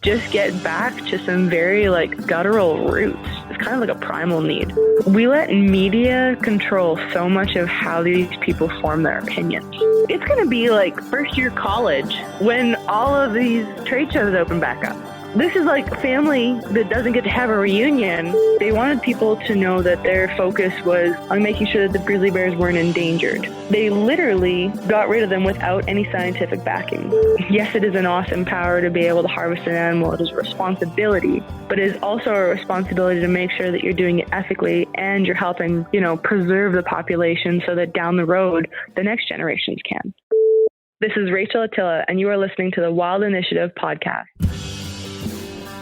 just get back to some very guttural roots. It's kind of like a primal need. We let media control so much of how these people form their opinions. It's going to be like first year college when all of these trade shows open back up. This is like family that doesn't get to have a reunion. They wanted people to know that their focus was on making sure that the grizzly bears weren't endangered. They literally got rid of them without any scientific backing. Yes, it is an awesome power to be able to harvest an animal. It is a responsibility, but it is also a responsibility to make sure that you're doing it ethically and you're helping, preserve the population so that down the road, the next generations can. This is Rachel Ahtila, and you are listening to the Wild Initiative podcast.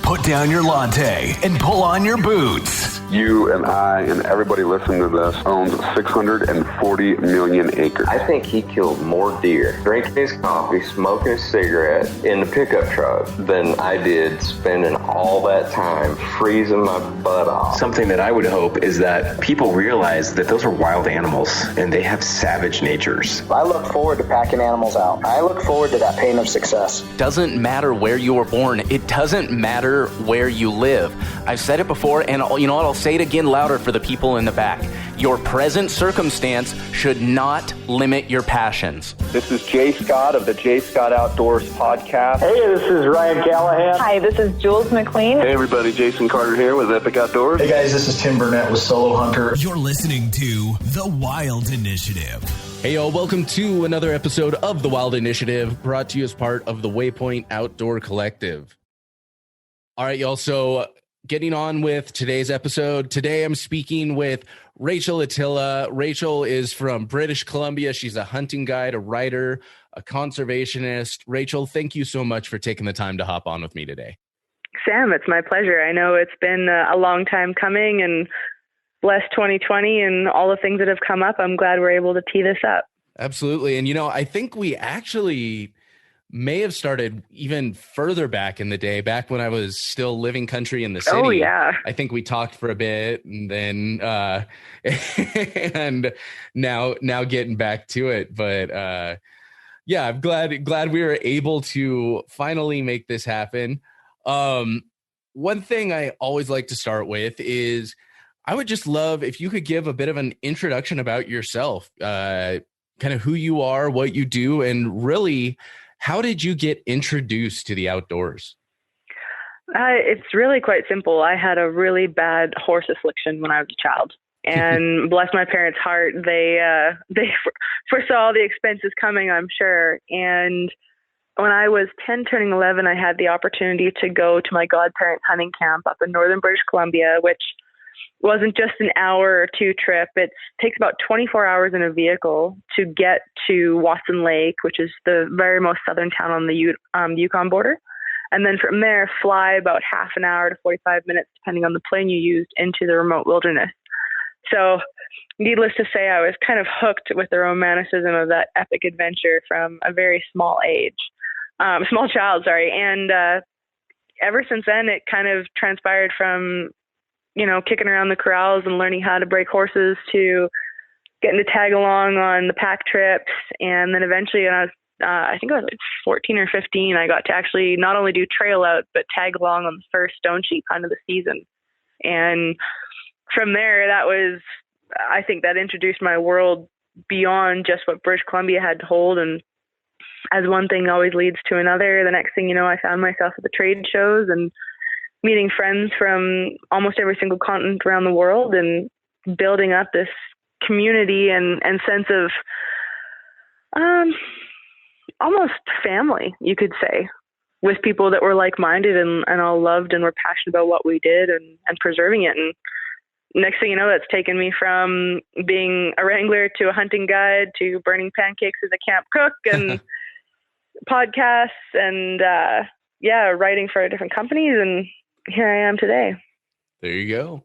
Put down your latte and pull on your boots. You and I and everybody listening to this owns 640 million acres. I think he killed more deer drinking his coffee, smoking a cigarette in the pickup truck than I did spending all that time freezing my butt off. Something that I would hope is that people realize that those are wild animals and they have savage natures. I look forward to packing animals out. I look forward to that pain of success. Doesn't matter where you were born. It doesn't matter where you live. I've said it before, and you know what? I'll say it again louder for the people in the back. Your present circumstance should not limit your passions. This is Jay Scott of the Jay Scott Outdoors podcast. Hey, this is Ryan Callahan. Hi, this is Jules McLean. Hey, everybody. Jason Carter here with Epic Outdoors. Hey, guys. This is Tim Burnett with Solo Hunter. You're listening to The Wild Initiative. Hey, y'all. Welcome to another episode of The Wild Initiative, brought to you as part of the Waypoint Outdoor Collective. All right, y'all. So getting on with today's episode. Today I'm speaking with Rachel Ahtila. Rachel is from British Columbia. She's a hunting guide, a writer, a conservationist. Rachel, thank you so much for taking the time to hop on with me today. Sam, it's my pleasure. I know it's been a long time coming, and bless 2020 and all the things that have come up. I'm glad we're able to tee this up. Absolutely. And, I think we actually may have started even further back in the day, back when I was still living country in the city. Oh, yeah. I think we talked for a bit, and then and now getting back to it. But yeah, I'm glad we were able to finally make this happen. One thing I always like to start with is I would just love if you could give a bit of an introduction about yourself, kind of who you are, what you do, and really, how did you get introduced to the outdoors? It's really quite simple. I had a really bad horse affliction when I was a child, and bless my parents' heart, they foresaw the expenses coming, I'm sure. And when I was 10, turning 11, I had the opportunity to go to my godparents' hunting camp up in northern British Columbia, which wasn't just an hour or two trip. It takes about 24 hours in a vehicle to get to Watson Lake, which is the very most southern town on the Yukon border. And then from there, fly about half an hour to 45 minutes, depending on the plane you used, into the remote wilderness. So needless to say, I was kind of hooked with the romanticism of that epic adventure from a very small child. And ever since then, it kind of transpired from kicking around the corrals and learning how to break horses to getting to tag along on the pack trips. And then eventually when I was, I think I was like 14 or 15, I got to actually not only do trail out, but tag along on the first stone sheep hunt of the season. And from there, I think that introduced my world beyond just what British Columbia had to hold. And as one thing always leads to another, the next thing you know, I found myself at the trade shows and meeting friends from almost every single continent around the world and building up this community and sense of almost family, you could say, with people that were like-minded and all loved and were passionate about what we did and preserving it. And next thing you know, that's taken me from being a wrangler to a hunting guide to burning pancakes as a camp cook and podcasts and writing for different companies, and here I am today. There you go.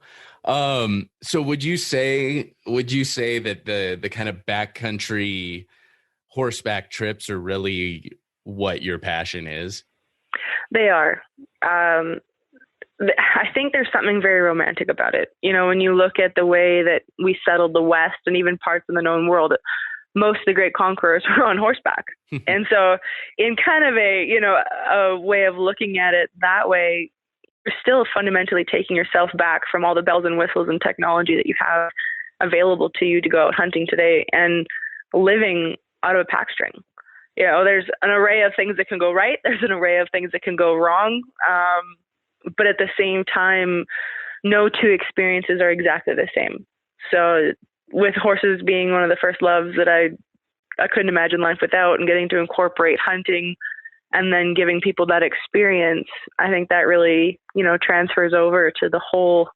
So would you say that the kind of backcountry horseback trips are really what your passion is? They are. I think there's something very romantic about it. When you look at the way that we settled the West and even parts of the known world, most of the great conquerors were on horseback. And so in kind of a way of looking at it that way, you're still fundamentally taking yourself back from all the bells and whistles and technology that you have available to you to go out hunting today and living out of a pack string. There's an array of things that can go right. There's an array of things that can go wrong. But at the same time, no two experiences are exactly the same. So with horses being one of the first loves that I couldn't imagine life without, and getting to incorporate hunting and then giving people that experience, I think that really, transfers over to the whole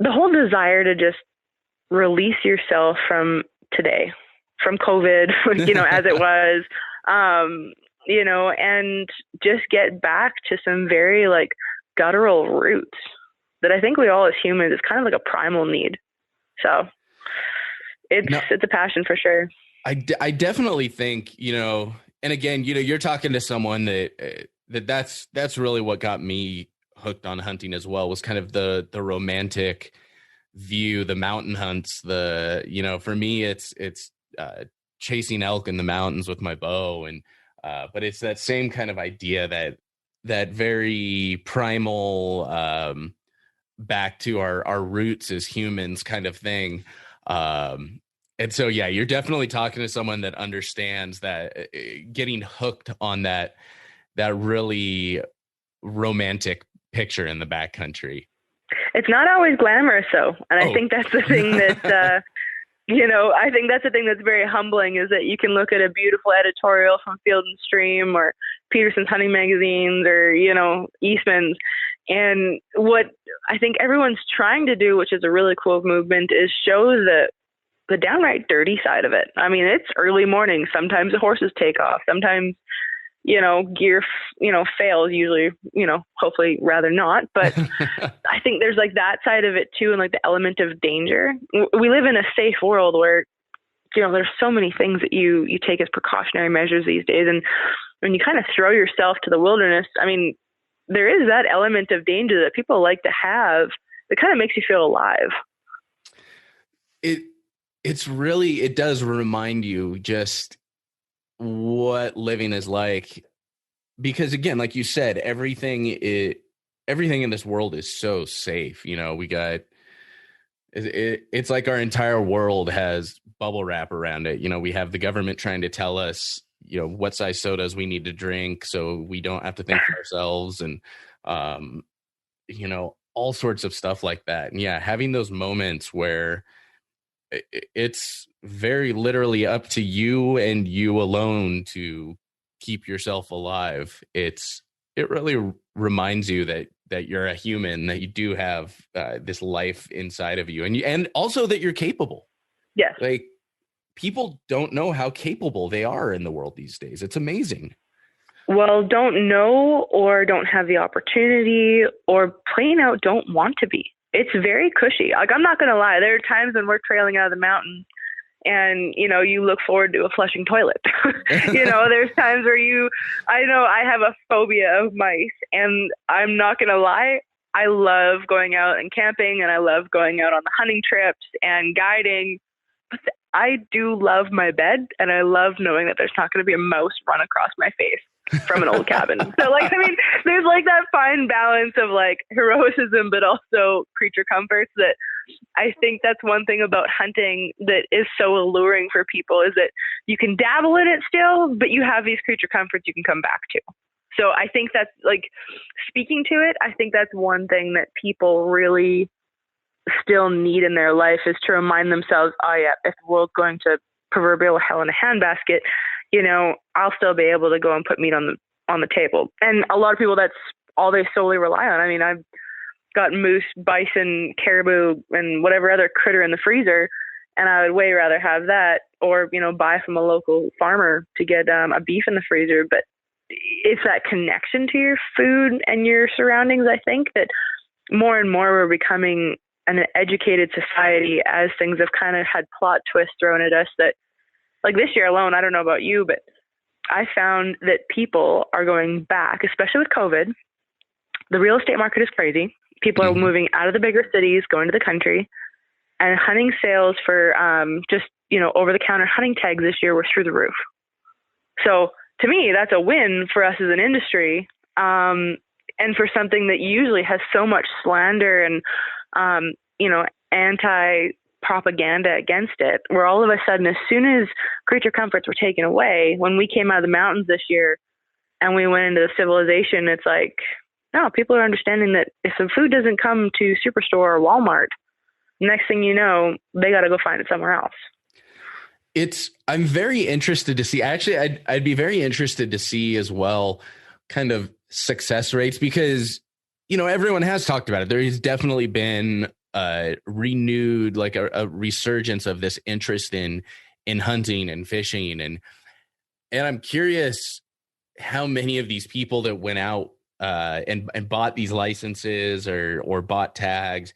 desire to just release yourself from today, from COVID, as it was, and just get back to some very guttural roots that I think we all as humans is kind of like a primal need. So it's a passion for sure. I definitely think, and again, you're talking to someone that's really what got me hooked on hunting as well, was kind of the romantic view, the mountain hunts, for me, it's chasing elk in the mountains with my bow. And, but it's that same kind of idea that very primal, back to our roots as humans kind of thing. And so, yeah, you're definitely talking to someone that understands that, getting hooked on that really romantic picture in the backcountry. It's not always glamorous, though. And I think that's the thing that, I think that's the thing that's very humbling, is that you can look at a beautiful editorial from Field and Stream or Peterson's Hunting Magazines or, Eastman's. And what I think everyone's trying to do, which is a really cool movement, is show the downright dirty side of it. I mean, it's early morning. Sometimes the horses take off. Sometimes, gear, fails, usually, hopefully rather not. But I think there's that side of it too. And the element of danger. We live in a safe world where, there's so many things that you take as precautionary measures these days. And when you kind of throw yourself to the wilderness, I mean, there is that element of danger that people like to have that kind of makes you feel alive. It does remind you just what living is like, because again, like you said, everything in this world is so safe. We got, it's like our entire world has bubble wrap around it. We have the government trying to tell us, what size sodas we need to drink so we don't have to think for ourselves, and, all sorts of stuff like that. And yeah, having those moments where it's very literally up to you and you alone to keep yourself alive. It really reminds you that you're a human, that you do have this life inside of you, and also that you're capable. Yes. People don't know how capable they are in the world these days. It's amazing. Well, don't know, or don't have the opportunity, or plain out don't want to be. It's very cushy. I'm not going to lie. There are times when we're trailing out of the mountains and, you look forward to a flushing toilet. There's times where I know I have a phobia of mice, and I'm not going to lie. I love going out and camping, and I love going out on the hunting trips and guiding. But I do love my bed, and I love knowing that there's not going to be a mouse run across my face from an old cabin. So there's that fine balance of heroism, but also creature comforts, that I think that's one thing about hunting that is so alluring for people, is that you can dabble in it still, but you have these creature comforts you can come back to. So I think that's speaking to it. I think that's one thing that people really still need in their life, is to remind themselves, oh yeah, if the world's going to proverbial hell in a handbasket, I'll still be able to go and put meat on the table. And a lot of people, that's all they solely rely on. I mean, I've got moose, bison, caribou, and whatever other critter in the freezer, and I would way rather have that, or, buy from a local farmer to get a beef in the freezer. But it's that connection to your food and your surroundings, I think, that more and more we're becoming an educated society, as things have kind of had plot twists thrown at us that, this year alone, I don't know about you, but I found that people are going back, especially with COVID. The real estate market is crazy. People are moving out of the bigger cities, going to the country, and hunting sales for just, over-the-counter hunting tags this year were through the roof. So to me, that's a win for us as an industry, and for something that usually has so much slander and, anti-propaganda against it, where all of a sudden, as soon as creature comforts were taken away, when we came out of the mountains this year and we went into the civilization, it's like, no, people are understanding that if the food doesn't come to Superstore or Walmart, next thing you know, they got to go find it somewhere else. I'm very interested to see. Actually, I'd be very interested to see as well, kind of success rates, because, everyone has talked about it. There has definitely been renewed, like a resurgence of this interest in hunting and fishing. And I'm curious how many of these people that went out and bought these licenses or bought tags,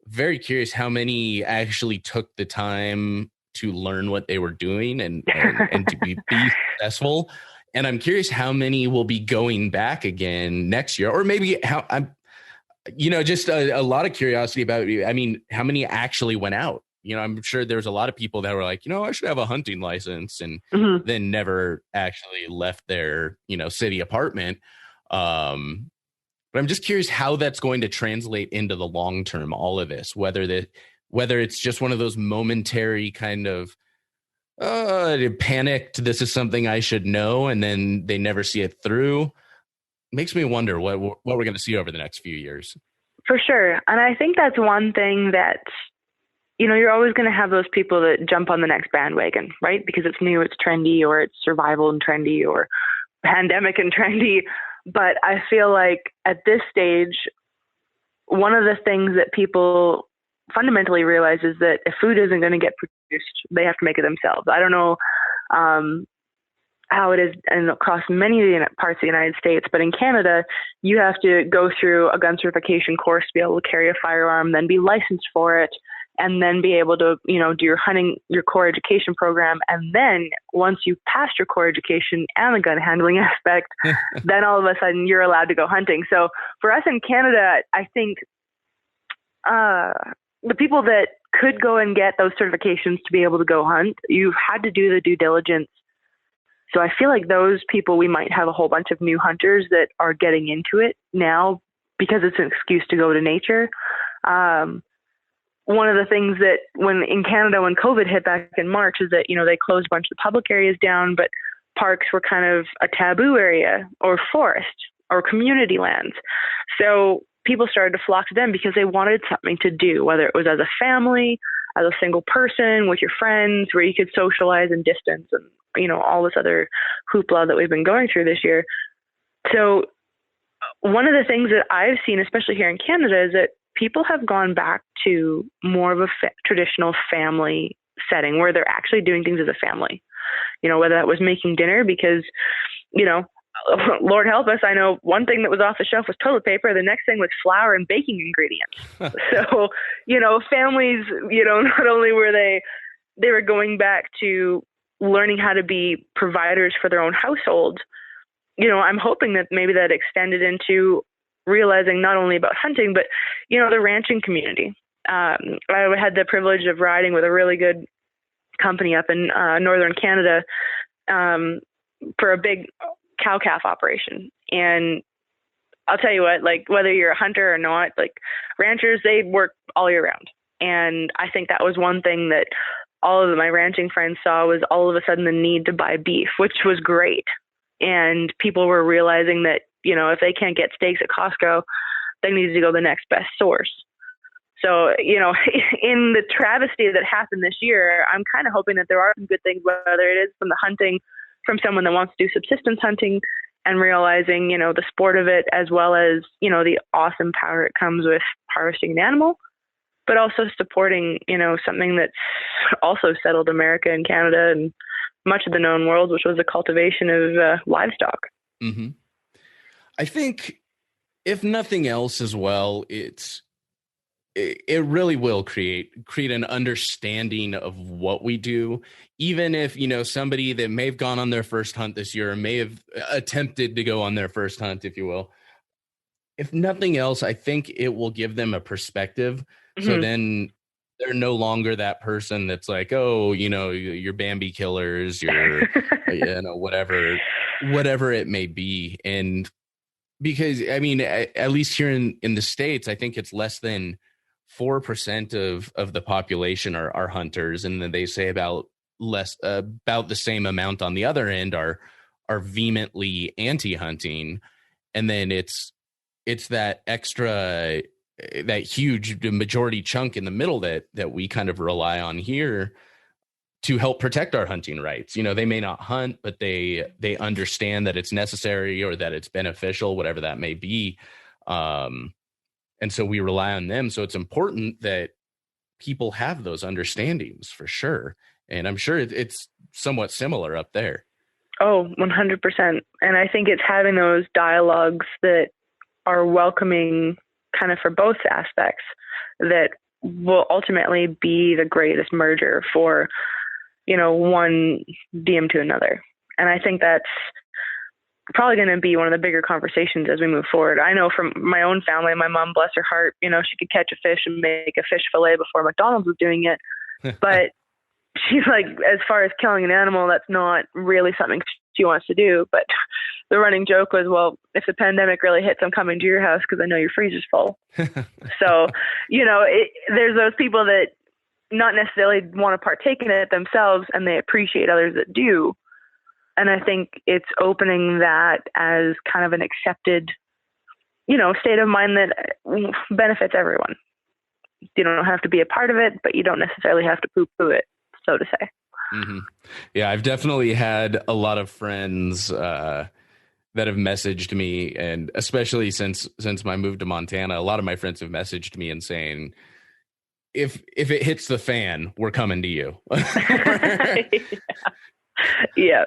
very curious how many actually took the time to learn what they were doing and to be successful. And I'm curious how many will be going back again next year, or maybe just a lot of curiosity about, how many actually went out? I'm sure there's a lot of people that were like, I should have a hunting license, and then never actually left their, city apartment. But I'm just curious how that's going to translate into the long term, all of this, whether it's just one of those momentary kind of panicked, this is something I should know, and then they never see it through. Makes me wonder what we're going to see over the next few years. For sure. And I think that's one thing that, you're always going to have those people that jump on the next bandwagon, right? Because it's new, it's trendy, or it's survival and trendy, or pandemic and trendy. But I feel like at this stage, one of the things that people fundamentally realize is that if food isn't going to get produced, they have to make it themselves. I don't know how it is across many of the parts of the United States, but in Canada, you have to go through a gun certification course to be able to carry a firearm, then be licensed for it, and then be able to, do your core education program. And then once you pass your core education and the gun handling aspect, then all of a sudden you're allowed to go hunting. So for us in Canada, I think the people that could go and get those certifications to be able to go hunt, you've had to do the due diligence. So I feel like those people, we might have a whole bunch of new hunters that are getting into it now because it's an excuse to go to nature. One of the things that in Canada, when COVID hit back in March, is that, they closed a bunch of the public areas down, but parks were kind of a taboo area, or forest or community lands. So people started to flock to them because they wanted something to do, whether it was as a family, as a single person, with your friends, where you could socialize and distance and, all this other hoopla that we've been going through this year. So one of the things that I've seen, especially here in Canada, is that people have gone back to more of a traditional family setting where they're actually doing things as a family, whether that was making dinner because, Lord help us, I know one thing that was off the shelf was toilet paper. The next thing was flour and baking ingredients. So, families, not only were they were going back to learning how to be providers for their own household, I'm hoping that maybe that extended into realizing not only about hunting, but, the ranching community. I had the privilege of riding with a really good company up in northern Canada for a big cow-calf operation. And I'll tell you what, like, whether you're a hunter or not, like, ranchers, they work all year round. And I think that was one thing that all of my ranching friends saw, was all of a sudden the need to buy beef, which was great. And people were realizing that, if they can't get steaks at Costco, they need to go to the next best source. So, in the travesty that happened this year, I'm kind of hoping that there are some good things, whether it is from the hunting, from someone that wants to do subsistence hunting, and realizing, the sport of it, as well as, the awesome power it comes with harvesting an animal, but also supporting, something that's also settled America and Canada and much of the known world, which was the cultivation of livestock. Mm-hmm. I think, if nothing else as well, it really will create an understanding of what we do. Even if, somebody that may have gone on their first hunt this year, or may have attempted to go on their first hunt, if you will, if nothing else, I think it will give them a perspective. Mm-hmm. So then They're no longer that person that's like, oh, you're Bambi killers, you're, whatever it may be. And because, I mean, at least here in the States, I think it's less than 4% of the population are hunters. And then they say about the same amount on the other end are vehemently anti-hunting. And then it's that extra, that huge majority chunk in the middle that we kind of rely on here to help protect our hunting rights. They may not hunt, but they understand that it's necessary or that it's beneficial, whatever that may be. And so we rely on them. So it's important that people have those understandings for sure. And I'm sure it's somewhat similar up there. Oh, 100%. And I think it's having those dialogues that are welcoming kind of for both aspects that will ultimately be the greatest merger for, one DM to another. And I think that's probably going to be one of the bigger conversations as we move forward. I know from my own family, my mom, bless her heart, she could catch a fish and make a fish fillet before McDonald's was doing it. But she's like, as far as killing an animal, that's not really something she wants to do. But the running joke was, well, if the pandemic really hits, I'm coming to your house because I know your freezer's full. So, there's those people that not necessarily want to partake in it themselves, and they appreciate others that do. And I think it's opening that as kind of an accepted, state of mind that benefits everyone. You don't have to be a part of it, but you don't necessarily have to poo-poo it, so to say. Mm-hmm. Yeah, I've definitely had a lot of friends that have messaged me, and especially since my move to Montana, a lot of my friends have messaged me and saying, if it hits the fan, we're coming to you. Yeah.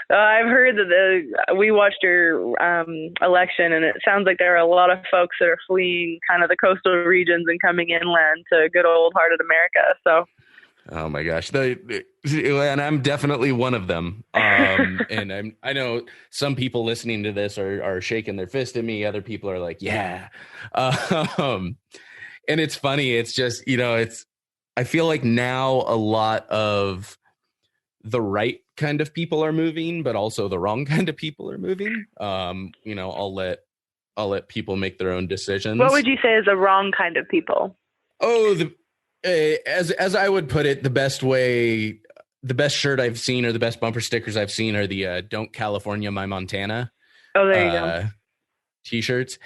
I've heard that we watched your election, and it sounds like there are a lot of folks that are fleeing kind of the coastal regions and coming inland to good old hearted America. So, oh my gosh, and I'm definitely one of them. And I know some people listening to this are shaking their fist at me. Other people are like, yeah. And it's funny. It's just, I feel like now a lot of the right kind of people are moving, but also the wrong kind of people are moving. I'll let people make their own decisions. What would you say is the wrong kind of people? Oh, as I would put it, the best shirt I've seen or the best bumper stickers I've seen are the "Don't California My Montana." Oh, there you go. T-shirts.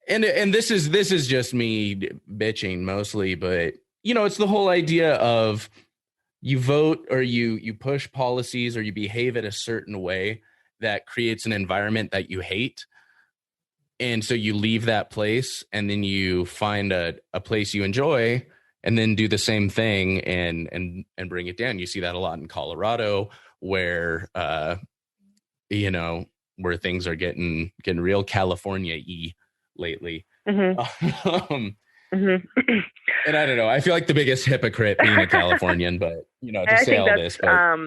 And this is just me bitching mostly, but it's the whole idea of you vote or you push policies or you behave in a certain way that creates an environment that you hate. And so you leave that place and then you find a place you enjoy and then do the same thing and bring it down. You see that a lot in Colorado where, where things are getting real California-y lately. Mm-hmm. And I don't know. I feel like the biggest hypocrite being a Californian, but to say all this. But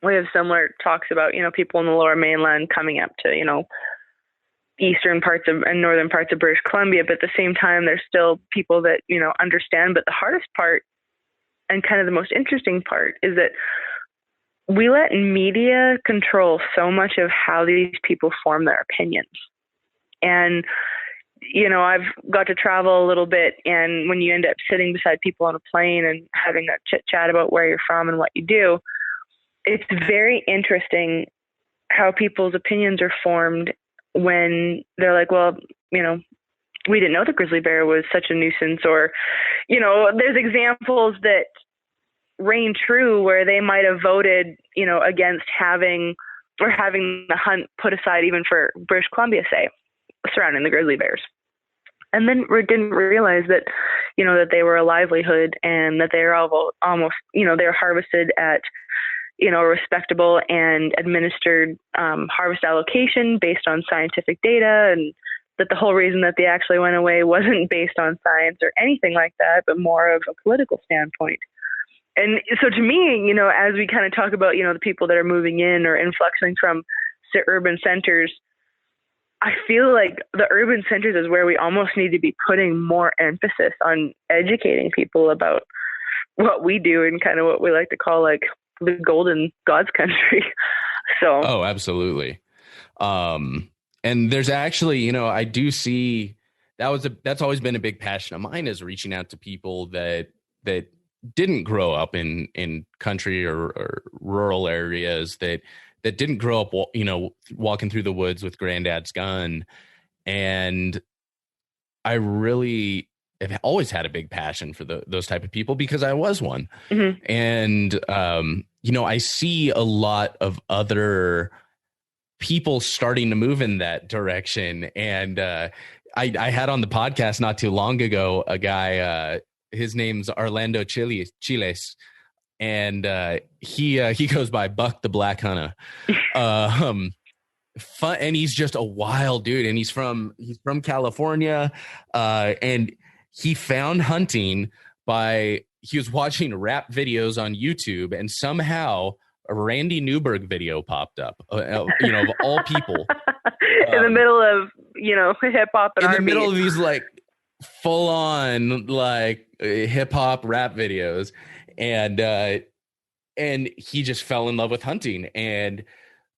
we have similar talks about people in the Lower Mainland coming up to eastern parts of and northern parts of British Columbia, but at the same time, there's still people that understand. But the hardest part, and kind of the most interesting part, is that we let media control so much of how these people form their opinions. And I've got to travel a little bit, and when you end up sitting beside people on a plane and having a chit chat about where you're from and what you do, it's very interesting how people's opinions are formed when they're like, well, we didn't know the grizzly bear was such a nuisance, or, there's examples that reign true where they might have voted, against having the hunt put aside even for British Columbia, say, surrounding the grizzly bears. And then we didn't realize that, that they were a livelihood and that they were almost, they were harvested at, a respectable and administered harvest allocation based on scientific data, and that the whole reason that they actually went away wasn't based on science or anything like that, but more of a political standpoint. And so to me, as we kind of talk about, the people that are moving in or influxing from urban centers, I feel like the urban centers is where we almost need to be putting more emphasis on educating people about what we do and kind of what we like to call like the golden God's country. So. Oh, absolutely. And there's actually, I do see that's always been a big passion of mine, is reaching out to people that didn't grow up in country or rural areas, that didn't grow up, walking through the woods with granddad's gun. And I really have always had a big passion for those type of people, because I was one. Mm-hmm. And, I see a lot of other people starting to move in that direction. And I had on the podcast not too long ago a guy, his name's Orlando Chiles, and he goes by Buck the Black Hunter. Fun, and he's just a wild dude, and he's from California, and he found hunting he was watching rap videos on YouTube, and somehow a Randy Newberg video popped up, of all people. In the middle of, hip hop and in R&B. the middle of these like full on like hip hop rap videos. And he just fell in love with hunting, and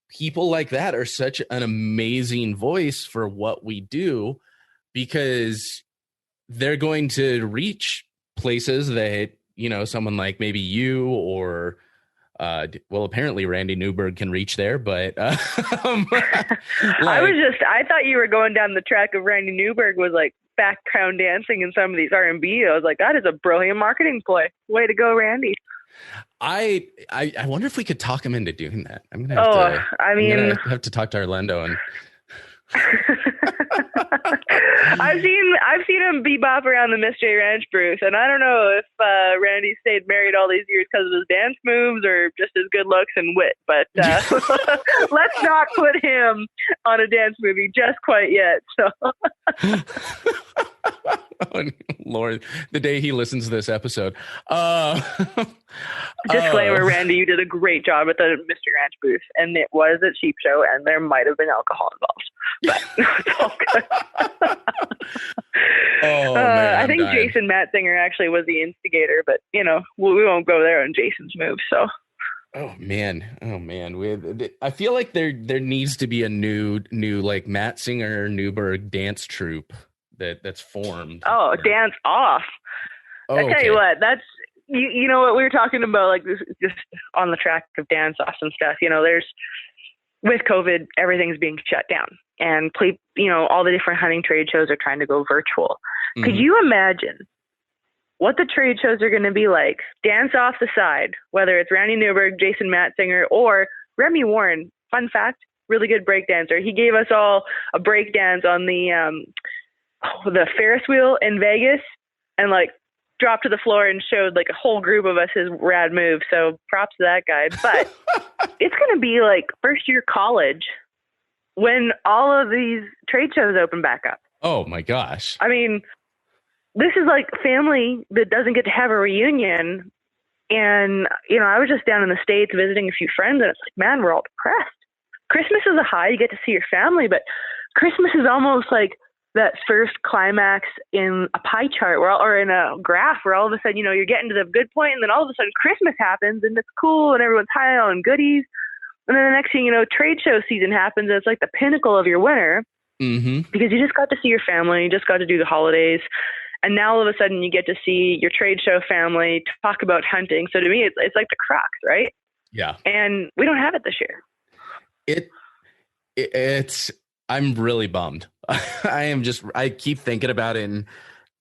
people like that are such an amazing voice for what we do, because they're going to reach places that, someone like maybe you or, apparently Randy Newberg can reach there, but I thought you were going down the track of Randy Newberg was like background dancing in some of these R&B. I was like, that is a brilliant marketing ploy. Way to go, Randy. I wonder if we could talk him into doing that. I'm gonna have to talk to Orlando and I've seen him bebop around the Mystery Ranch, Bruce, and I don't know if Randy stayed married all these years because of his dance moves or just his good looks and wit, but let's not put him on a dance movie just quite yet. So oh, Lord, the day he listens to this episode. Disclaimer, Randy, you did a great job at the Mystery Ranch booth, and it was a cheap show, and there might have been alcohol involved, but it's all good. Man, I think Jason Matzinger actually was the instigator, but we won't go there on Jason's move. So. Oh man. I feel like there needs to be a new like Matzinger Newberg dance troupe that's formed. Oh, dance off. Oh, I tell you what, that's you know what we were talking about, like this just on the track of dance offs and stuff. There's with COVID, everything's being shut down, and all the different hunting trade shows are trying to go virtual. Mm-hmm. Could you imagine what the trade shows are going to be like? Dance off the side, whether it's Randy Newberg, Jason Matzinger, or Remi Warren. Fun fact, really good break dancer. He gave us all a break dance on the Ferris wheel in Vegas, and like dropped to the floor and showed like a whole group of us his rad move. So props to that guy. But it's going to be like first year college when all of these trade shows open back up. Oh my gosh. I mean, this is like family that doesn't get to have a reunion. And, I was just down in the States visiting a few friends, and it's like, man, we're all depressed. Christmas is a high, you get to see your family, but Christmas is almost like that first climax in a pie chart or in a graph where all of a sudden, you're getting to the good point, and then all of a sudden Christmas happens and it's cool and everyone's high on goodies. And then the next thing trade show season happens, and it's like the pinnacle of your winter. Mm-hmm. Because you just got to see your family, you just got to do the holidays. And now all of a sudden you get to see your trade show family talk about hunting. So to me, it's like the crux, right? Yeah. And we don't have it this year. It's I'm really bummed. I keep thinking about it, and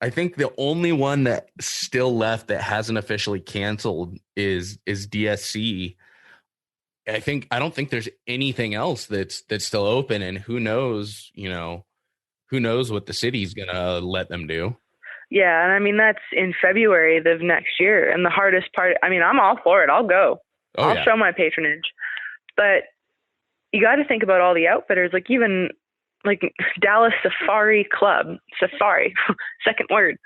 I think the only one that still left that hasn't officially canceled is DSC. I don't think there's anything else that's still open, and who knows what the city's gonna let them do. Yeah, and I mean that's in February of next year. And the hardest part, I'm all for it. I'll go. I'll show my patronage. But you got to think about all the outfitters, like even like Dallas Safari Club, Safari, second word.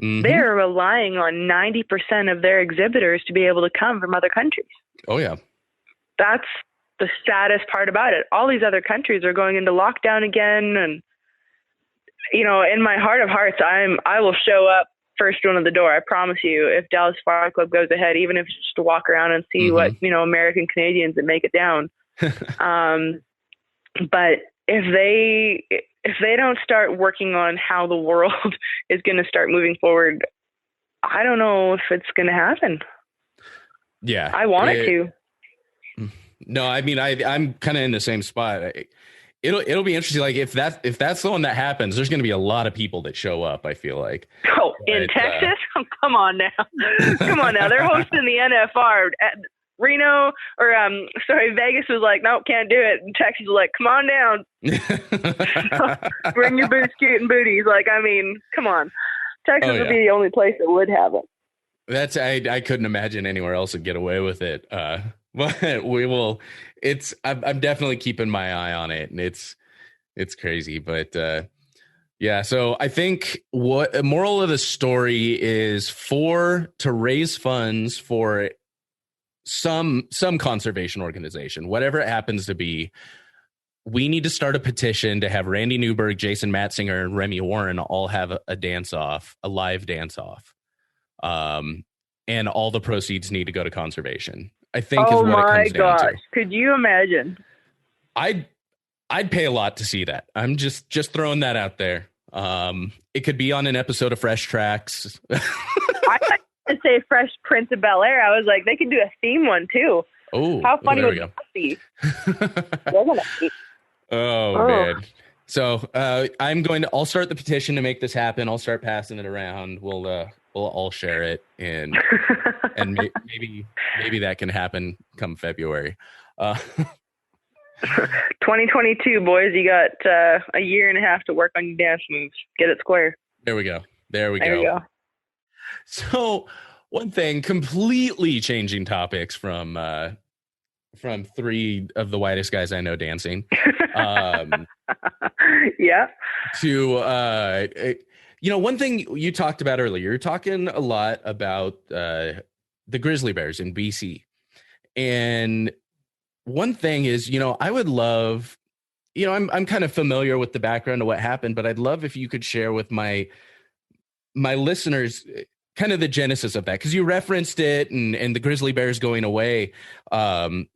Mm-hmm. They're relying on 90% of their exhibitors to be able to come from other countries. Oh yeah. That's the saddest part about it. All these other countries are going into lockdown again. And, you know, in my heart of hearts, I will show up first one at the door. I promise you, if Dallas Fire Club goes ahead, even if it's just to walk around and see what, you know, American Canadians that make it down. But if they don't start working on how the world is going to start moving forward, I don't know if it's going to happen. Yeah. I want it to. No, I mean, I'm kind of in the same spot. It'll be interesting. Like if that's the one that happens, there's going to be a lot of people that show up, I feel like. Oh, in Texas? Oh, come on now. Come on now. They're hosting the NFR at Reno Vegas was like, nope, can't do it. And Texas was like, come on down. Bring your boots, cute and booties. Like, I mean, come on. Texas would be the only place that would have it. I couldn't imagine anywhere else would get away with it. But we will. I'm definitely keeping my eye on it, and it's crazy. But yeah, so I think what the moral of the story is to raise funds for some conservation organization, whatever it happens to be. We need to start a petition to have Randy Newberg, Jason Matzinger, and Remi Warren all have a dance-off, a live dance-off. And all the proceeds need to go to conservation, I think is what it comes down to. Could you imagine? I'd pay a lot to see that. I'm just throwing that out there. It could be on an episode of Fresh Tracks. I thought you say Fresh Prince of Bel-Air. I was like, they could do a theme one too. Oh, how funny would that be? Oh man. So I'll start the petition to make this happen. I'll start passing it around. We'll all share it, and maybe that can happen come February. 2022, boys. You got a year and a half to work on your dance moves. Get it square. There we go. There we go. So one thing, completely changing topics from three of the whitest guys I know dancing. Yeah. To one thing you talked about earlier, you're talking a lot about the Grizzly Bears in BC. And one thing is, I would love, I'm kind of familiar with the background of what happened, but I'd love if you could share with my listeners kind of the genesis of that, because you referenced it and the Grizzly Bears going away. In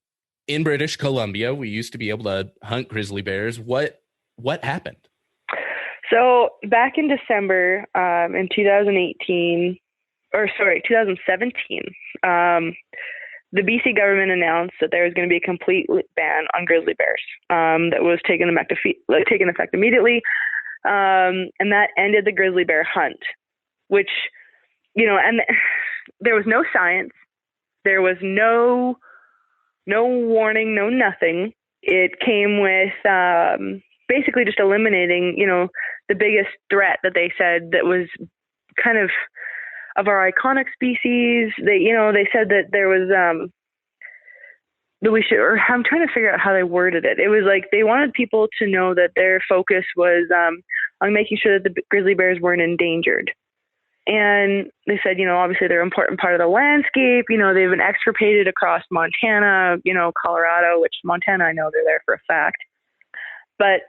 British Columbia, we used to be able to hunt grizzly bears. What happened? So back in December in 2017, the BC government announced that there was going to be a complete ban on grizzly bears that was taken effect immediately. And that ended the grizzly bear hunt, which, and there was no science. There was no warning, no nothing. It came with basically just eliminating, the biggest threat that they said that was kind of our iconic species. They said that there was that we should, or I'm trying to figure out how they worded it. It was like they wanted people to know that their focus was on making sure that the grizzly bears weren't endangered. And they said, obviously they're an important part of the landscape. They've been extirpated across Montana, Colorado, which Montana, I know they're there for a fact. But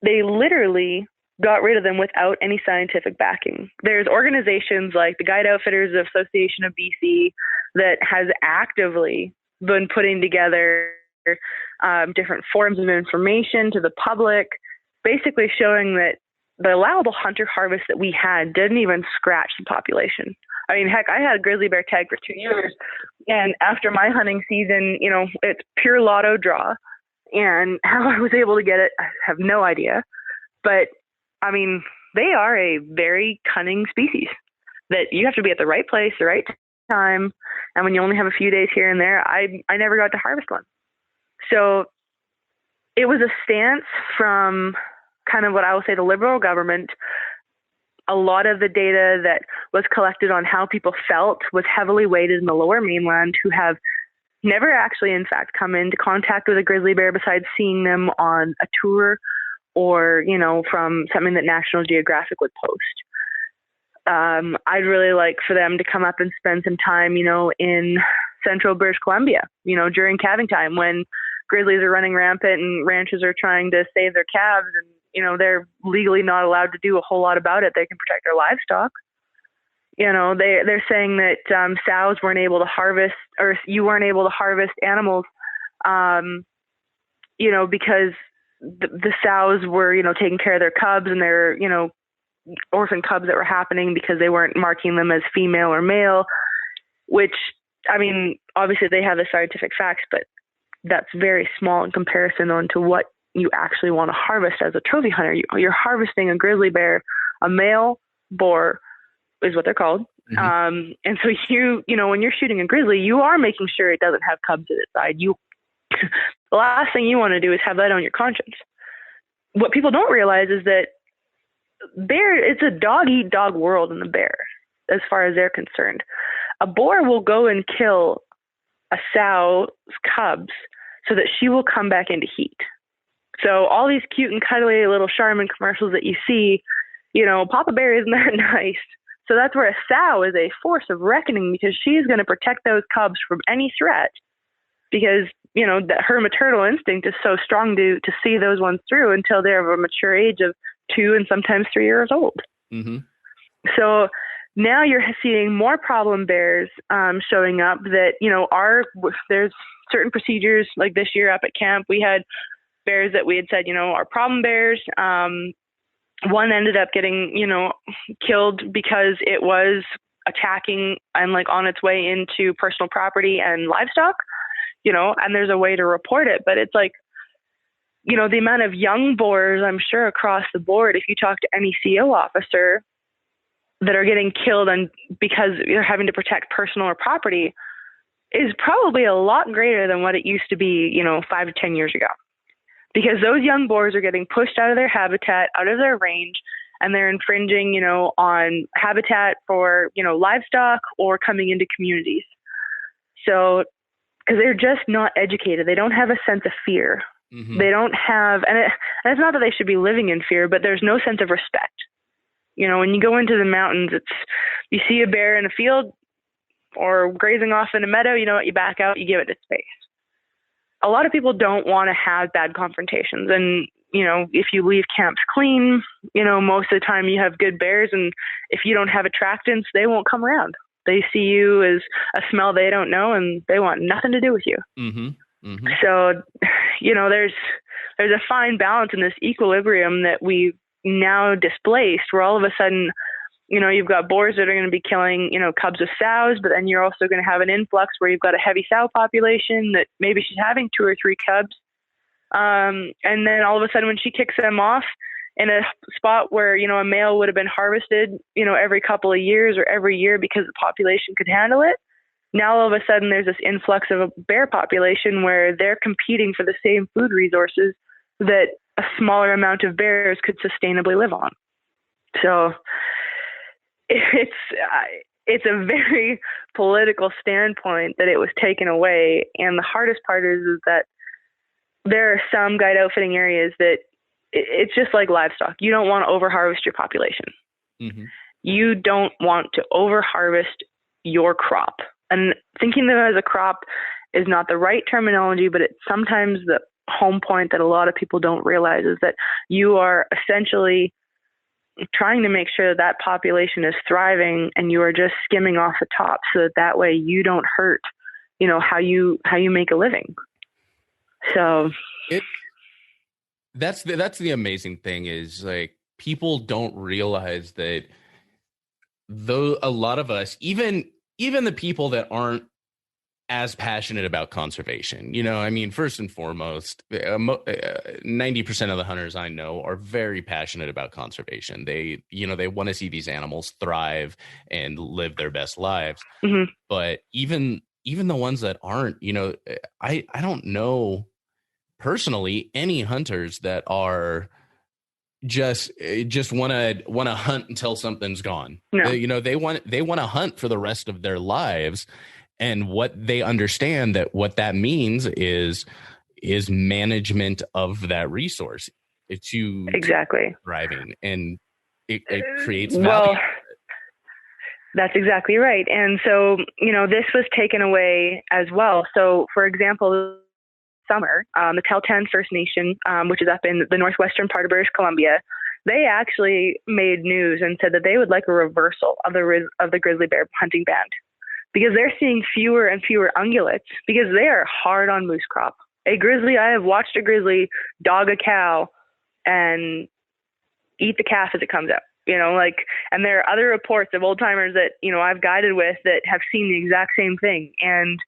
they literally got rid of them without any scientific backing. There's organizations like the Guide Outfitters Association of BC that has actively been putting together different forms of information to the public, basically showing that the allowable hunter harvest that we had didn't even scratch the population. I mean, heck, I had a grizzly bear tag for 2 years, and after my hunting season, it's pure lotto draw. And how I was able to get it, I have no idea. But I mean, they are a very cunning species that you have to be at the right place, the right time. And when you only have a few days here and there, I never got to harvest one. So it was a stance from kind of what I will say the Liberal government. A lot of the data that was collected on how people felt was heavily weighted in the Lower Mainland, who have never actually, in fact, come into contact with a grizzly bear besides seeing them on a tour or, from something that National Geographic would post. I'd really like for them to come up and spend some time, in central British Columbia, during calving time when grizzlies are running rampant and ranchers are trying to save their calves, and they're legally not allowed to do a whole lot about it. They can protect their livestock. They're saying that sows weren't able to harvest, or you weren't able to harvest animals, because the sows were, taking care of their cubs, and their, orphan cubs that were happening because they weren't marking them as female or male, which, I mean, obviously they have the scientific facts, but that's very small in comparison onto what you actually want to harvest as a trophy hunter. You're harvesting a grizzly bear, a male boar is what they're called. Mm-hmm. And so when you're shooting a grizzly, you are making sure it doesn't have cubs at its side. The last thing you want to do is have that on your conscience. What people don't realize is that it's a dog-eat-dog world in the bear, as far as they're concerned. A boar will go and kill a sow's cubs so that she will come back into heat. So all these cute and cuddly little Charmin commercials that you see, Papa Bear isn't that nice. So that's where a sow is a force of reckoning, because she's going to protect those cubs from any threat, because, her maternal instinct is so strong to see those ones through until they're of a mature age of 2 and sometimes 3 years old. Mm-hmm. So now you're seeing more problem bears showing up that, there's certain procedures. Like this year up at camp, we had bears that we had said, are problem bears. One ended up getting, killed because it was attacking and on its way into personal property and livestock, and there's a way to report it. But it's the amount of young boars, I'm sure across the board, if you talk to any CO officer, that are getting killed and because you're having to protect personal or property, is probably a lot greater than what it used to be, 5 to 10 years ago. Because those young boars are getting pushed out of their habitat, out of their range, and they're infringing, on habitat for, livestock or coming into communities. So, because they're just not educated. They don't have a sense of fear. Mm-hmm. They don't have, and it's not that they should be living in fear, but there's no sense of respect. When you go into the mountains, you see a bear in a field or grazing off in a meadow, you back out, you give it its space. A lot of people don't want to have bad confrontations. And, if you leave camps clean, most of the time you have good bears. And if you don't have attractants, they won't come around. They see you as a smell they don't know, and they want nothing to do with you. Mm-hmm. Mm-hmm. So, there's a fine balance in this equilibrium that we've now displaced, where all of a sudden, you've got boars that are going to be killing, cubs of sows, but then you're also going to have an influx where you've got a heavy sow population that maybe she's having 2 or 3 cubs. And then all of a sudden when she kicks them off in a spot where, a male would have been harvested, every couple of years or every year because the population could handle it. Now all of a sudden there's this influx of a bear population where they're competing for the same food resources that a smaller amount of bears could sustainably live on. So it's a very political standpoint that it was taken away. And the hardest part is that there are some guide outfitting areas that it's just like livestock. You don't want to overharvest your population. Mm-hmm. You don't want to overharvest your crop. And thinking of it as a crop is not the right terminology, but it's sometimes the home point that a lot of people don't realize is that you are essentially trying to make sure that population is thriving, and you are just skimming off the top so that way you don't hurt, how you make a living. So that's the amazing thing is people don't realize that though a lot of us, even the people that aren't as passionate about conservation, first and foremost, 90% of the hunters I know are very passionate about conservation. They want to see these animals thrive and live their best lives. Mm-hmm. But even the ones that aren't, I don't know personally any hunters that are just want to hunt until something's gone. No. They want to hunt for the rest of their lives. And what they understand that what that means is management of that resource. It's you exactly thriving, and it creates value. Well, that's exactly right. And so, this was taken away as well. So, for example, summer, the Tahltan First Nation, which is up in the northwestern part of British Columbia, they actually made news and said that they would like a reversal of the grizzly bear hunting ban, because they're seeing fewer and fewer ungulates because they are hard on moose crop. I have watched a grizzly dog a cow and eat the calf as it comes out, and there are other reports of old timers that, I've guided with that have seen the exact same thing. And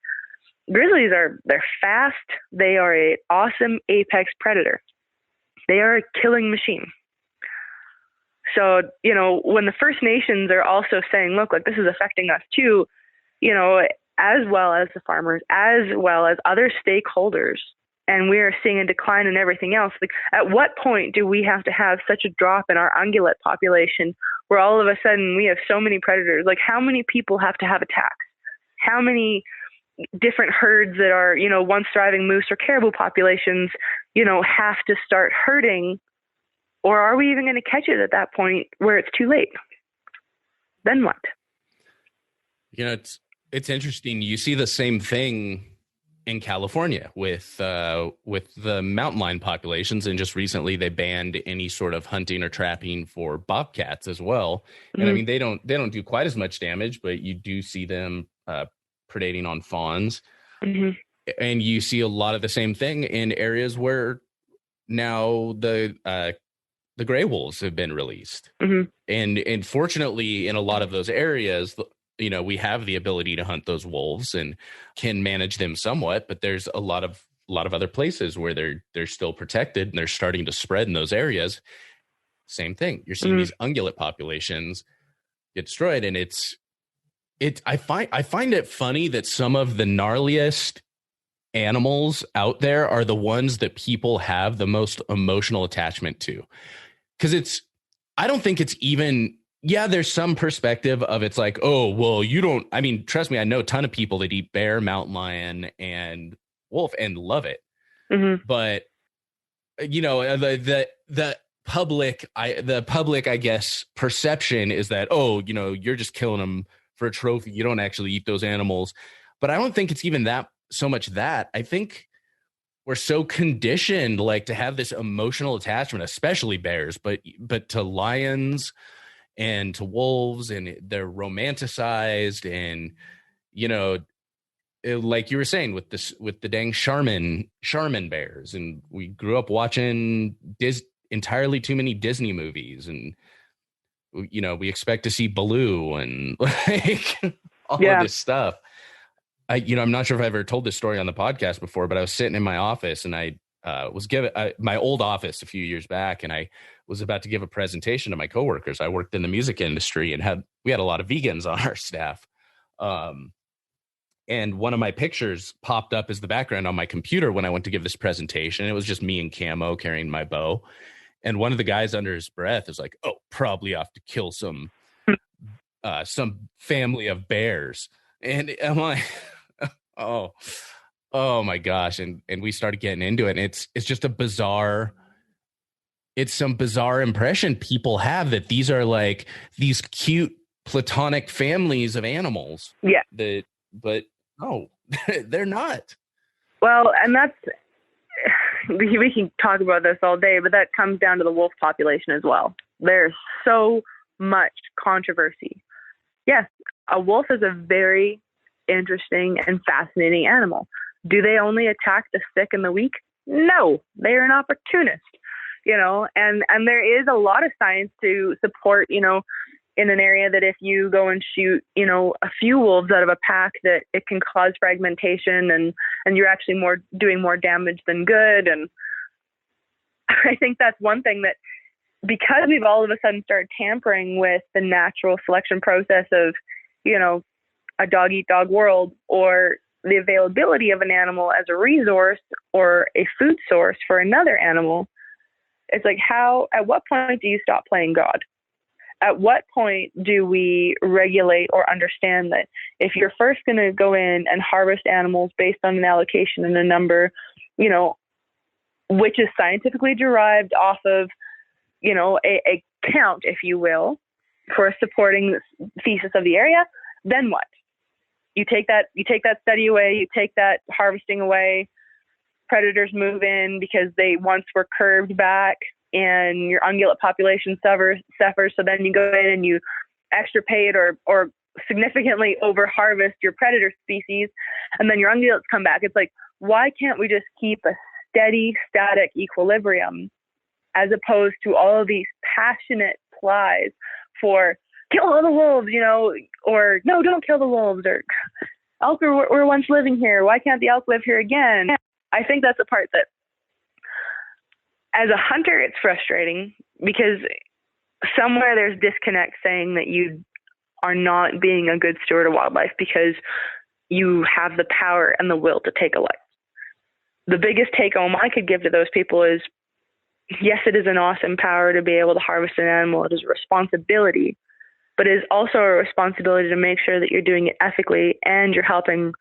grizzlies they're fast. They are an awesome apex predator. They are a killing machine. So, when the First Nations are also saying, look, like this is affecting us too, as well as the farmers, as well as other stakeholders, and we are seeing a decline in everything else. Like, at what point do we have to have such a drop in our ungulate population where all of a sudden we have so many predators? Like, how many people have to have attacks? How many different herds that are, once thriving moose or caribou populations, have to start herding? Or are we even going to catch it at that point where it's too late? Then what? It's interesting. You see the same thing in California with the mountain lion populations, and just recently they banned any sort of hunting or trapping for bobcats as well. And I mean, they don't do quite as much damage, but you do see them predating on fawns. And you see a lot of the same thing in areas where now the gray wolves have been released. And fortunately, in a lot of those areas, we have the ability to hunt those wolves and can manage them somewhat, but there's a lot of other places where they're still protected and they're starting to spread in those areas. Same thing. You're seeing these ungulate populations get destroyed. And I find it funny that some of the gnarliest animals out there are the ones that people have the most emotional attachment to. Because I don't think it's even, there's some perspective of it's like, oh, well, trust me, I know a ton of people that eat bear, mountain lion, and wolf and love it. But, the public, I guess, perception is that, oh, you're just killing them for a trophy. You don't actually eat those animals. But I don't think it's even so much that. I think we're so conditioned to have this emotional attachment, especially bears, but to lions and to wolves, and they're romanticized. And, like you were saying with the dang Charmin bears. And we grew up watching entirely too many Disney movies, and, we expect to see Baloo and all of this stuff. I'm not sure if I ever told this story on the podcast before, but I was sitting in my office and I was given my old office a few years back, and I was about to give a presentation to my coworkers. I worked in the music industry and we had a lot of vegans on our staff. And one of my pictures popped up as the background on my computer when I went to give this presentation. It was just me in camo carrying my bow. And one of the guys under his breath is like, oh, probably off to kill some family of bears. And I'm like, oh my gosh. And we started getting into it. And it's just some bizarre impression people have that these are like these cute platonic families of animals. Yeah. But no, they're not. Well, and we can talk about this all day, but that comes down to the wolf population as well. There's so much controversy. Yes, a wolf is a very interesting and fascinating animal. Do they only attack the sick and the weak? No, they are an opportunist, and there is a lot of science to support, in an area that if you go and shoot, a few wolves out of a pack, that it can cause fragmentation and you're actually doing more damage than good. And I think that's one thing that, because we've all of a sudden started tampering with the natural selection process of, a dog-eat-dog world, or the availability of an animal as a resource or a food source for another animal, it's like, at what point do you stop playing God? At what point do we regulate or understand that if you're first going to go in and harvest animals based on an allocation and a number, which is scientifically derived off of, a count, if you will, for supporting the thesis of the area, then what? You take that study away, you take that harvesting away, predators move in because they once were curved back and your ungulate population suffers. So then you go in and you extirpate or significantly over harvest your predator species, and then your ungulates come back. It's like, why can't we just keep a steady, static equilibrium as opposed to all of these passionate plies for kill all the wolves, or no, don't kill the wolves, or elk were once living here. Why can't the elk live here again? I think that's the part that, as a hunter, it's frustrating because somewhere there's disconnect saying that you are not being a good steward of wildlife because you have the power and the will to take a life. The biggest take home I could give to those people is, yes, it is an awesome power to be able to harvest an animal. It is a responsibility, but it is also a responsibility to make sure that you're doing it ethically and you're helping,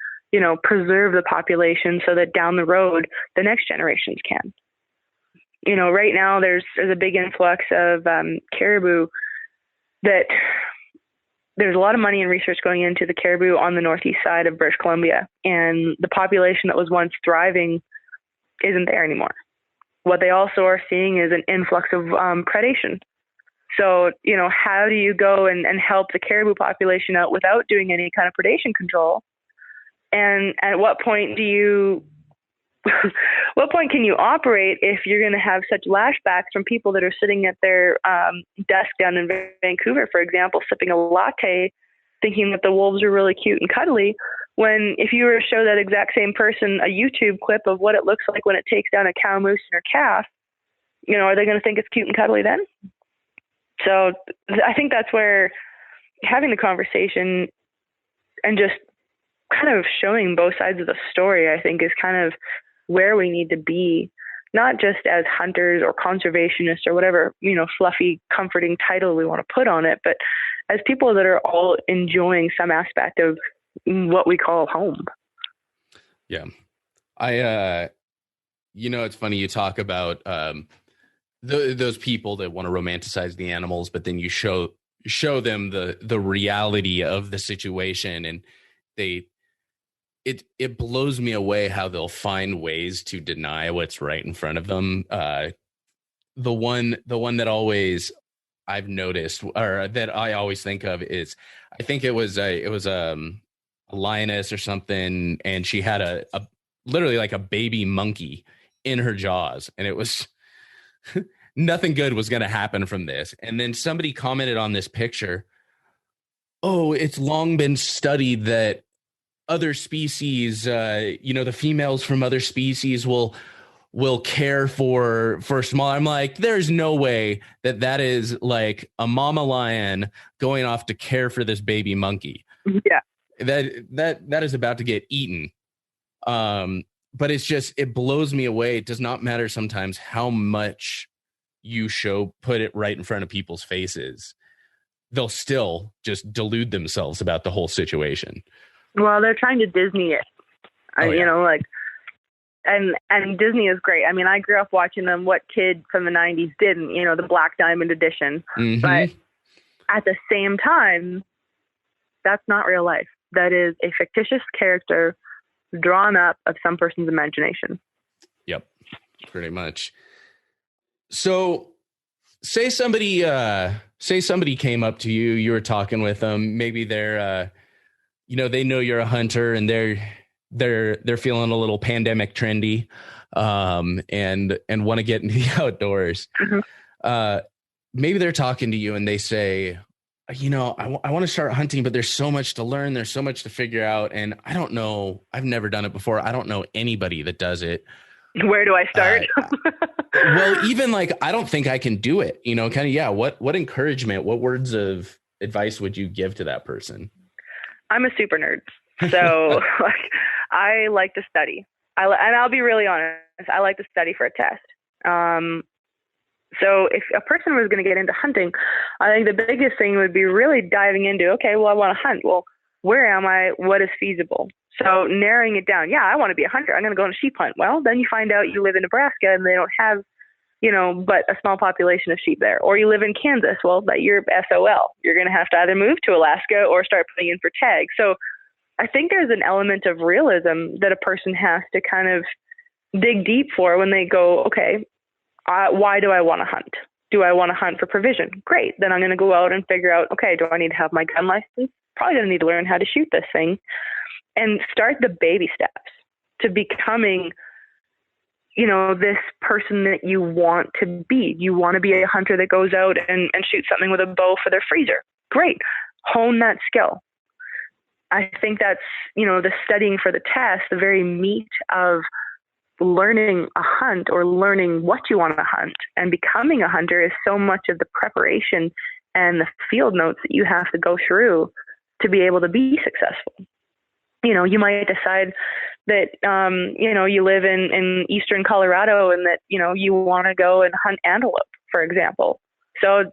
preserve the population so that down the road, the next generations can. Right now there's a big influx of caribou that there's a lot of money and research going into the caribou on the northeast side of British Columbia, and the population that was once thriving isn't there anymore. What they also are seeing is an influx of predation. So, how do you go and help the caribou population out without doing any kind of predation control? And at what point what point can you operate if you're going to have such lashbacks from people that are sitting at their desk down in Vancouver, for example, sipping a latte, thinking that the wolves are really cute and cuddly, when if you were to show that exact same person a YouTube clip of what it looks like when it takes down a cow, moose, and her calf, are they going to think it's cute and cuddly then? So I think that's where having the conversation and just kind of showing both sides of the story, I think, is kind of where we need to be, not just as hunters or conservationists or whatever, fluffy, comforting title we want to put on it, but as people that are all enjoying some aspect of what we call home. Yeah. It's funny you talk about those people that want to romanticize the animals, but then you show them the reality of the situation, and it blows me away how they'll find ways to deny what's right in front of them. The one that always I've noticed, or that I always think of, is I think it was a lioness or something, and she had a literally like a baby monkey in her jaws, and it was nothing good was going to happen from this. And then somebody commented on this picture, oh, it's long been studied that other species, the females from other species will care for small. I'm like, there's no way that is like a mama lion going off to care for this baby monkey. Yeah. That is about to get eaten. But it blows me away. It does not matter sometimes how much you put it right in front of people's faces. They'll still just delude themselves about the whole situation. Well, they're trying to Disney it, and Disney is great. I mean, I grew up watching them. What kid from the 90s didn't, the Black Diamond edition. Mm-hmm. But at the same time, that's not real life. That is a fictitious character drawn up of some person's imagination. Yep, pretty much. So say somebody came up to you, you were talking with them, maybe they're, they know you're a hunter and they're feeling a little pandemic trendy, and want to get into the outdoors. Mm-hmm. Maybe they're talking to you and they say, I want to start hunting, but there's so much to learn. There's so much to figure out. And I don't know, I've never done it before. I don't know anybody that does it. Where do I start? Well, even I don't think I can do it, what encouragement, what words of advice would you give to that person? I'm a super nerd. So I like to study. And I'll be really honest. I like to study for a test. So if a person was going to get into hunting, I think the biggest thing would be really diving into, okay, well, I want to hunt. Well, where am I? What is feasible? So narrowing it down. Yeah, I want to be a hunter. I'm going to go on a sheep hunt. Well, then you find out you live in Nebraska and they don't have, but a small population of sheep there. Or you live in Kansas. Well, that you're SOL. You're going to have to either move to Alaska or start putting in for tags. So I think there's an element of realism that a person has to kind of dig deep for when they go, okay, why do I want to hunt? Do I want to hunt for provision? Great. Then I'm going to go out and figure out, okay, do I need to have my gun license? Probably going to need to learn how to shoot this thing, and start the baby steps to becoming, this person that you want to be. You want to be a hunter that goes out and shoots something with a bow for their freezer. Great. Hone that skill. I think that's, the studying for the test, the very meat of learning a hunt or learning what you want to hunt and becoming a hunter is so much of the preparation and the field notes that you have to go through to be able to be successful. You might decide that, you live in eastern Colorado and that, you want to go and hunt antelope, for example. So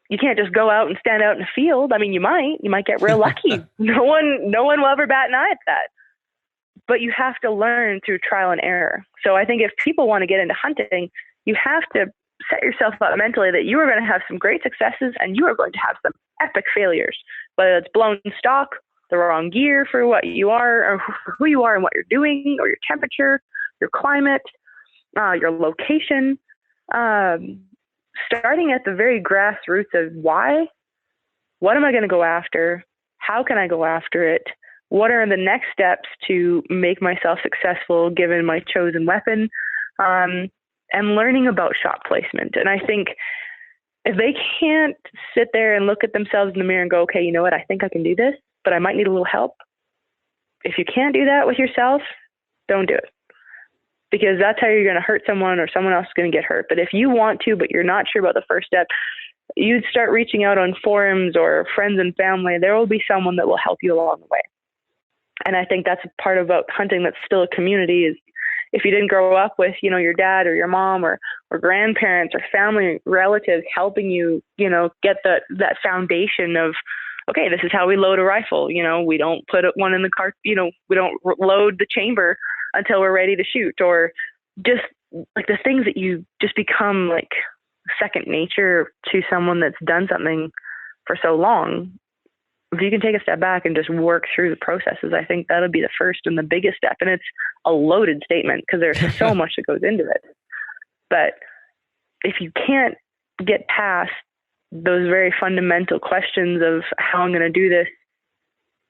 you can't just go out and stand out in a field. I mean, you might get real lucky. No one will ever bat an eye at that. But you have to learn through trial and error. So I think if people want to get into hunting, you have to set yourself up mentally that you are going to have some great successes and you are going to have some epic failures, whether it's blown stock, the wrong gear for what you are, or for who you are and what you're doing, or your temperature, your climate, your location. Starting at the very grassroots of why, what am I going to go after? How can I go after it? What are the next steps to make myself successful given my chosen weapon? And learning about shot placement. And I think if they can't sit there and look at themselves in the mirror and go, okay, you know what, I think I can do this, but I might need a little help. If you can't do that with yourself, don't do it. Because that's how you're going to hurt someone, or someone else is going to get hurt. But if you want to, but you're not sure about the first step, you'd start reaching out on forums or friends and family. There will be someone that will help you along the way. And I think that's a part about hunting that's still a community is if you didn't grow up with, your dad or your mom or grandparents or family relatives helping you, get that foundation of, okay, this is how we load a rifle. We don't put one in the cart, we don't load the chamber until we're ready to shoot, or just like the things that you just become like second nature to someone that's done something for so long. If you can take a step back and just work through the processes, I think that'll be the first and the biggest step. And it's a loaded statement because there's so much that goes into it. But if you can't get past those very fundamental questions of how I'm going to do this,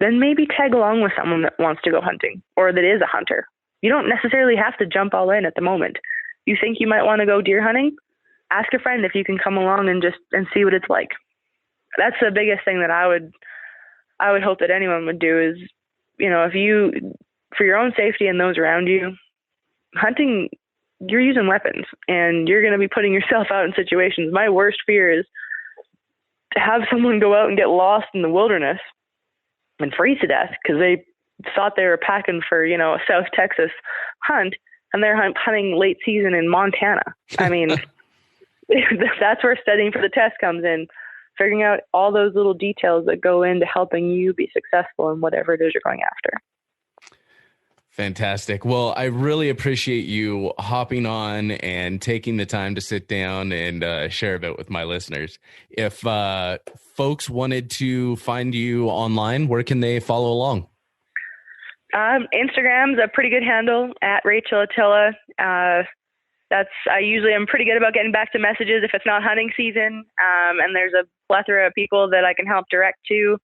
then maybe tag along with someone that wants to go hunting or that is a hunter. You don't necessarily have to jump all in at the moment. You think you might want to go deer hunting? Ask a friend if you can come along and see what it's like. That's the biggest thing that I would hope that anyone would do is, if you, for your own safety and those around you, hunting, you're using weapons and you're going to be putting yourself out in situations. My worst fear is to have someone go out and get lost in the wilderness and freeze to death because they thought they were packing for, a South Texas hunt and they're hunting late season in Montana. I mean, that's where studying for the test comes in. Figuring out all those little details that go into helping you be successful in whatever it is you're going after. Fantastic. Well, I really appreciate you hopping on and taking the time to sit down and share a bit with my listeners. If folks wanted to find you online, where can they follow along? Instagram's a pretty good handle at Rachel Ahtila. I usually am pretty good about getting back to messages if it's not hunting season. And there's a plethora of people that I can help direct to.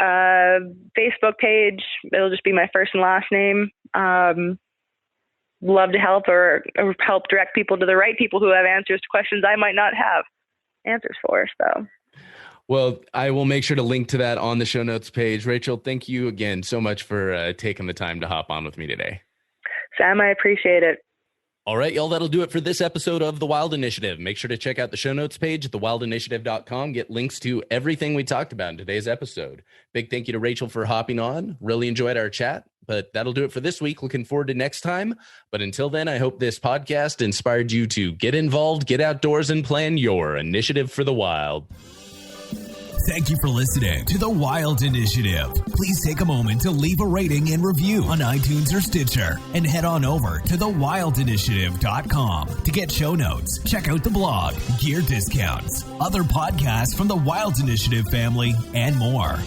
Facebook page, it'll just be my first and last name. Love to help or help direct people to the right people who have answers to questions I might not have answers for. So. Well, I will make sure to link to that on the show notes page. Rachel, thank you again so much for taking the time to hop on with me today. Sam, I appreciate it. All right, y'all, that'll do it for this episode of The Wild Initiative. Make sure to check out the show notes page at thewildinitiative.com. Get links to everything we talked about in today's episode. Big thank you to Rachel for hopping on. Really enjoyed our chat, but that'll do it for this week. Looking forward to next time. But until then, I hope this podcast inspired you to get involved, get outdoors, and plan your initiative for the wild. Thank you for listening to The Wild Initiative. Please take a moment to leave a rating and review on iTunes or Stitcher, and head on over to thewildinitiative.com to get show notes, check out the blog, gear discounts, other podcasts from the Wild Initiative family, and more.